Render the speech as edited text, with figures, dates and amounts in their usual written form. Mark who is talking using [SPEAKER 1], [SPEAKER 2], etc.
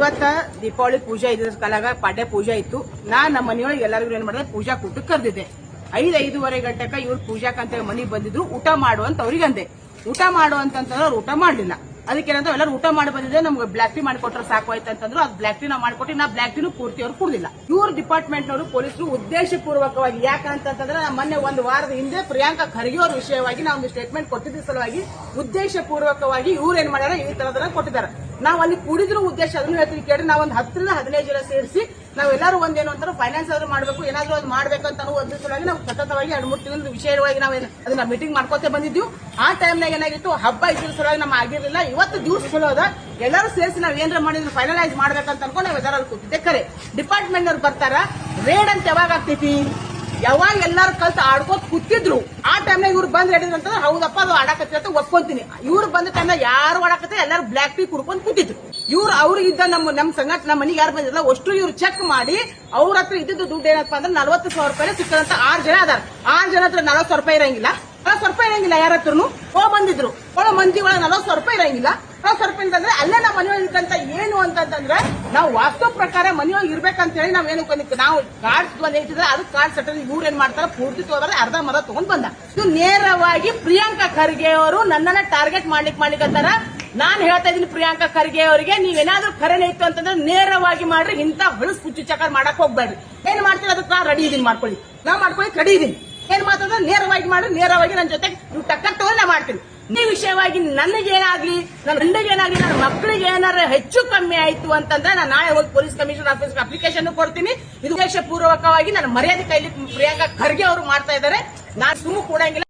[SPEAKER 1] ಇವತ್ತ ದೀಪಾವಳಿ ಪೂಜೆ ಇದ್ರ ಕಾಲಾಗ ಪಾಡ್ಯ ಪೂಜೆ ಇತ್ತು. ನಮ್ಮ ಮನೆಯೊಳಗೆ ಎಲ್ಲರಿಗೂ ಏನ್ ಮಾಡಿದೆ, ಪೂಜಾ ಕೂಟಕ್ಕೆ ಕರೆದಿದ್ದೆ. 5:05 ಗಂಟೆಕ ಇವ್ರು ಪೂಜಾಕಂತ ಮನೆಗೆ ಬಂದಿದ್ರು. ಊಟ ಮಾಡು ಅಂತ ಅವ್ರಿಗೆ ಅಂದೆ. ಊಟ ಮಾಡು ಅಂತಂದ್ರೆ ಅವ್ರು ಊಟ ಮಾಡ್ಲಿಲ್ಲ. ಅದಕ್ಕೇನಂತ ಎಲ್ಲರೂ ಊಟ ಮಾಡಿ ಬಂದಿದ್ರೆ ನಮ್ಗೆ ಬ್ಲಾಕ್ ಟೀ ಮಾಡಿಕೊಟ್ರೆ ಸಾಕು ಆಯ್ತು ಅಂತಂದ್ರು. ಅದು ಬ್ಲಾಕ್ ಟೀ ನಾವು ಮಾಡಿಕೊಟ್ಟು ನಾ ಬ್ಲಾಕ್ ಟೀನು ಪೂರ್ತಿ ಅವ್ರು ಕುಡಿದಿಲ್ಲ. ಇವ್ರ ಡಿಪಾರ್ಟ್ಮೆಂಟ್ ನವರು ಪೊಲೀಸರು ಉದ್ದೇಶಪೂರ್ವಕವಾಗಿ ಯಾಕಂತಂದ್ರೆ ನಮ್ಮ ಮೊನ್ನೆ ಒಂದು ವಾರದ ಹಿಂದೆ ಪ್ರಿಯಾಂಕಾ ಖರ್ಗೆ ಅವ್ರ ವಿಷಯವಾಗಿ ನಾವು ಒಂದು ಸ್ಟೇಟ್ಮೆಂಟ್ ಕೊಟ್ಟಿದ್ದ ಸಲುವಾಗಿ ಉದ್ದೇಶಪೂರ್ವಕವಾಗಿ ಇವ್ರು ಏನ್ ಮಾಡ್ಯಾರ, ಈ ತರದನ್ನ ಕೊಟ್ಟಿದ್ದಾರೆ. ನಾವು ಅಲ್ಲಿ ಕುಡಿದ್ರು ಉದ್ದೇಶ ಅದನ್ನು ಹೇಳ್ತೀವಿ ಕೇಳಿ. ನಾವು ಒಂದು 10 ರಿಂದ 15 ಜನ ಸೇರಿಸಿ ನಾವೆಲ್ಲರೂ ಒಂದೇನು ಅಂತಾರೆ, ಫೈನಾನ್ಸ್ ಆದ್ರೂ ಮಾಡಬೇಕು, ಏನಾದ್ರೂ ಅದು ಮಾಡ್ಬೇಕಂತ ಒಂದು ಸಲುವಾಗಿ ನಾವು ಸತತವಾಗಿ 2-3 ತಿಂಗಳ ವಿಷಯವಾಗಿ ನಾವು ಅದನ್ನ ಮೀಟಿಂಗ್ ಮಾಡ್ಕೋತೇ ಬಂದಿದ್ವಿ. ಆ ಟೈಮ್ನಾಗ ಏನಾಗಿತ್ತು, ಹಬ್ಬ ಇದ್ರ ಸಲುವಾಗಿ ನಮ್ಮ ಆಗಿರ್ಲಿಲ್ಲ. ಇವತ್ತು ದಿವಸ ಚಲೋ ಅದ, ಎಲ್ಲರೂ ಸೇರಿಸಿ ನಾವ್ ಏನಾರ ಮಾಡಿದ್ರೆ ಫೈನಲೈಸ್ ಮಾಡ್ಬೇಕಂತ ಅನ್ಕೊಂಡು ನಾವು ಎಲ್ಲರೂ ಕೂತಿದ್ದೆ. ಕರೆ ಡಿಪಾರ್ಟ್ಮೆಂಟ್ ಅವ್ರು ಬರ್ತಾರ, ರೇಡ್ ಅಂತ ಯಾವಾಗ ಆಗ್ತೈತಿ, ಯಾವಾಗ ಎಲ್ಲಾರು ಕಲ್ತು ಆಡ್ಕೋತ ಕೂತಿದ್ರು ಆ ಟೈಮ್ನಾಗ ಇವ್ರು ಬಂದ್ ಹೇಳಿದ್ರು ಅಂತಂದ್ರೆ ಹೌದಪ್ಪ ಅದು ಆಡಾಕತ್ತಿ ಅಂತ ಒಪ್ಕೊಂತೀನಿ. ಇವ್ರು ಬಂದ ಟೈಮ್ನಾಗ ಯಾರು ಆಡಾಕತ್ತೆ, ಎಲ್ಲರೂ ಬ್ಲಾಕ್ ಟೀ ಕುಡ್ಕೊಂಡು ಕೂತಿದ್ರು. ಇವ್ರು ಅವ್ರಿಗಿದ್ದ ನಮ್ಮ ಸಂಘಟ ನಮ್ಮ ಮನೆಗೆ ಯಾರು ಬಂದಿಲ್ಲ ಅಷ್ಟು ಇವ್ರು ಚೆಕ್ ಮಾಡಿ ಅವ್ರ ಹತ್ರ ಇದ್ದಿದ್ದು ದುಡ್ಡು ಏನಪ್ಪಾ ಅಂದ್ರೆ 40,000 ರೂಪಾಯಿ ಸಿಕ್ಕದಂತ 6 ಜನ ಅದಾರ. 6 ಜನ ಹತ್ರ 40,000 ರೂಪಾಯಿ ಇರಂಗಿಲ್ಲ, 40,000 ರೂಪಾಯಿ ಇರಂಗಿಲ್ಲ. ಯಾರ ಹತ್ರನು ಬಂದಿದ್ರು ಮಂದಿ ಒಳಗೆ 40,000 ರೂಪಾಯಿ ಇರಂಗಿಲ್ಲ. 40,000 ರೂಪಾಯಿ ಅಂತಂದ್ರೆ ಅಲ್ಲೇ ನಮ್ಮ ಮನೆಯೊಳಗೆ ಇದ್ದಂತ ಏನು ಅಂತಂದ್ರೆ ನಾವು ವಾಸ್ತು ಪ್ರಕಾರ ಮನೆಯೊಳಗೆ ಇರ್ಬೇಕಂತ ಹೇಳಿ ನಾವೇನು ನಾವು ಕಾರ್ಡ್ಸ್ ಬಂದ್ ಹೇಳ್ತಿದ್ರೆ ಅದು ಕಾರ್ಡ್ ಸೆಟಲ್ ಇವ್ರು ಏನ್ ಮಾಡ್ತಾರೆ, ಪೂರ್ತಿ ತಗೋದ್ರೆ ಅರ್ಧ ಮರ ತಗೊಂಡ್ ಬಂದ. ಇದು ನೇರವಾಗಿ ಪ್ರಿಯಾಂಕಾ ಖರ್ಗೆ ಅವರು ನನ್ನನ್ನ ಟಾರ್ಗೆಟ್ ಮಾಡ್ಲಿಕ್ಕಂತಾರ. ನಾನ್ ಹೇಳ್ತಾ ಇದೀನಿ ಪ್ರಿಯಾಂಕಾ ಖರ್ಗೆ ಅವರಿಗೆ, ನೀವೇನಾದ್ರೂ ಖರೇನೆ ಇತ್ತು ಅಂತಂದ್ರೆ ನೇರವಾಗಿ ಮಾಡ್ರಿ, ಇಂತ ಹೊಳಸ್ ಪುಚ್ಚು ಚಕರ್ ಮಾಡಕ್ ಹೋಗ್ಬೇಡ್ರಿ. ಏನ್ ಮಾಡ್ತೀರಿ ಅದಕ್ಕೆ ನಾ ರೆಡಿ ಇದೀನಿ, ಮಾಡ್ಕೊಳ್ಳಿ, ನಾ ಮಾಡ್ಕೊಳ್ಳಿ ರೆಡಿ ಇದೀನಿ. ಏನ್ ಮಾತಾಡಿದ್ರೆ ನೇರವಾಗಿ ಮಾಡ್ರಿ, ನೇರವಾಗಿ ನನ್ನ ಜೊತೆ ನೀವು ಟಕ್ಕರ್ ತಗೊಂಡು ನಾ ಮಾಡ್ತೀನಿ. ಈ ವಿಷಯವಾಗಿ ನನಗೇನಾಗ್ಲಿ, ನನ್ನ ಗಂಡಗೇನಾಗ್ಲಿ, ನನ್ನ ಮಕ್ಕಳಿಗೆ ಏನಾರ ಹೆಚ್ಚು ಕಮ್ಮಿ ಆಯ್ತು ಅಂತಂದ್ರೆ ನಾನು ನಾಳೆ ಹೋಗಿ ಪೊಲೀಸ್ ಕಮಿಷನರ್ ಆಫೀಸ್ಗೆ ಅಪ್ಲಿಕೇಶನ್ ಕೊಡ್ತೀನಿ. ಇದು ಉದ್ದೇಶಪೂರ್ವಕವಾಗಿ ನನ್ನ ಮರ್ಯಾದೆ ಕೈಲಿ ಪ್ರಿಯಾಂಕಾ ಖರ್ಗೆ ಅವರು ಮಾಡ್ತಾ ಇದ್ದಾರೆ. ನಾನು ಸುಮ್ಮನೆ ಕೊಡಂಗಿಲ್ಲ.